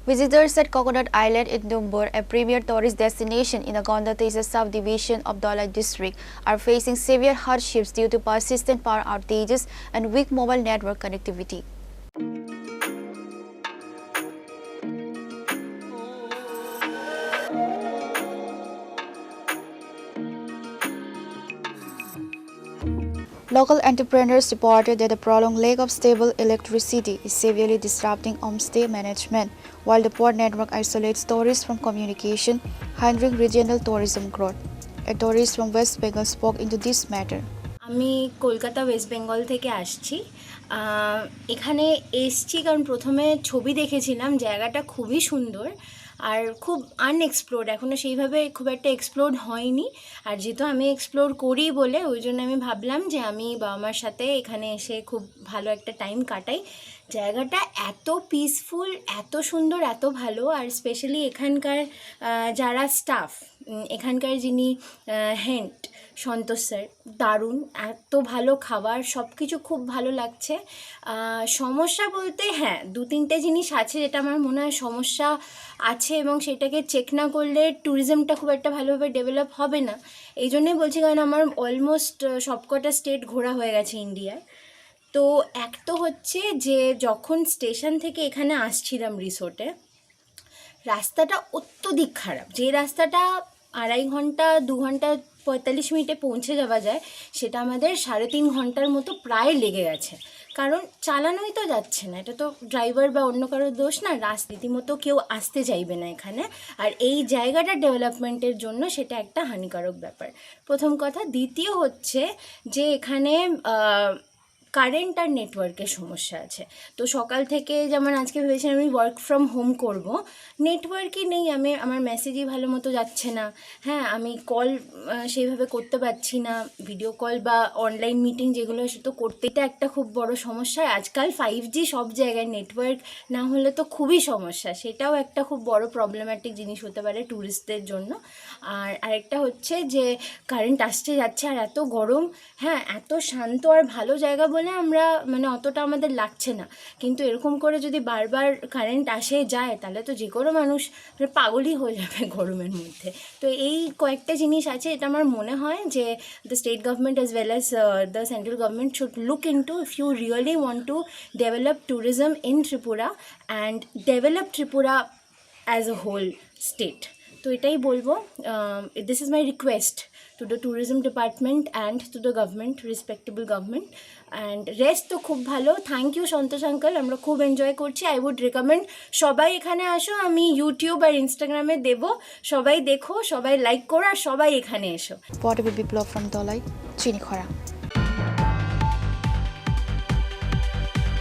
Visitors at Coconut Island in Dumboor, a premier tourist destination in the Gandatwisa subdivision of Dhalai district, are facing severe hardships due to persistent power outages and weak mobile network connectivity. Local entrepreneurs reported that the prolonged lack of stable electricity is severely disrupting homestay management, while the poor network isolates tourists from communication, hindering regional tourism growth. A tourist from West Bengal spoke into this matter. আমি Kolkata West Bengal থেকে আসছি। এখানে এসছি কারণ প্রথমে ছবি দেখেছিলাম, জায়গাটা খুবই সুন্দর আর খুব আনএক্সপ্লোর্ড, এখনও সেইভাবে খুব একটা এক্সপ্লোর হয়নি। আর যেহেতু আমি এক্সপ্লোর করি বলে ওই জন্য আমি ভাবলাম যে আমি বাবা মার সাথে এখানে এসে খুব ভালো একটা টাইম কাটাই। জায়গাটা এত পিসফুল, এত সুন্দর, এত ভালো। আর স্পেশালি এখানকার যারা স্টাফ, এখানকার যিনি হেড সন্তোষ স্যার, দারুণ, এত ভালো খাবার, সব কিছু খুব ভালো লাগছে। সমস্যা বলতে হ্যাঁ 2-3টে জিনিস আছে যেটা আমার মনে হয় সমস্যা আছে, এবং সেটাকে চেক না করলে ট্যুরিজমটা খুব একটা ভালোভাবে ডেভেলপ হবে না। এই জন্যই বলছি, কারণ আমার অলমোস্ট সবকটা স্টেট ঘোরা হয়ে গেছে ইন্ডিয়ায়। তো এক তো হচ্ছে যে যখন স্টেশন থেকে এখানে আসছিলাম রিসোর্টে, রাস্তাটা অত্যধিক খারাপ। যে রাস্তাটা 2.5 ঘন্টা 2 ঘন্টা 45 মিনিটে পৌঁছে যাওয়া যায়, সেটা আমাদের 3.5 ঘন্টার মতো প্রায় লেগে গেছে। কারণ চালানোই তো যাচ্ছে না, এটা তো ড্রাইভার বা অন্য কারোর দোষ না, রীতিমতো কেউ আসতে চাইবে না এখানে। আর এই জায়গাটা ডেভেলপমেন্টের জন্য সেটা একটা হানিকারক ব্যাপার, প্রথম কথা। দ্বিতীয় হচ্ছে যে এখানে কারেন্ট আর নেটওয়ার্কের সমস্যা আছে। তো সকাল থেকে যেমন আজকে ভেবেছিলাম আমি ওয়ার্ক ফ্রম হোম করব, নেটওয়ার্কই নেই, আমার মেসেজই ভালো মতো যাচ্ছে না। হ্যাঁ, আমি কল সেইভাবে করতে পারছি না, ভিডিও কল বা অনলাইন মিটিং যেগুলো সে তো করতে, এটা একটা খুব বড় সমস্যা। আজকাল 5G সব জায়গায়, নেটওয়ার্ক না হলে তো খুবই সমস্যা, সেটাও একটা খুব বড় প্রবলেম্যাটিক জিনিস হতে পারে ট্যুরিস্টদের জন্য। আর আরেকটা হচ্ছে যে কারেন্ট আসছে যাচ্ছে, আর এত গরম। হ্যাঁ, এত শান্ত আর ভালো জায়গা বলে আমরা অতটা আমাদের লাগছে না, কিন্তু এরকম করে যদি বারবার কারেন্ট আসে যায় তাহলে তো যে কোনো মানুষ পাগলই হয়ে যাবে গরমের মধ্যে। তো এই কয়েকটা জিনিস আছে, এটা আমার মনে হয় যে the state government as well as the central government should look into if you really want to develop tourism in Tripura and develop Tripura as a whole state. তো এটাই বলবো, this is my request to the tourism department and to the government, respectable government, and rest তো খুব ভালো। Thank you Santosh uncle, আমরা খুব enjoy করছি। I would recommend সবাই এখানে আসো, আমি ইউটিউব আর ইনস্টাগ্রামে দেবো, সবাই দেখো, সবাই লাইক করো, আর সবাই এখানে এসো। Portable Biplov from Dhalai, Chini, Khorang.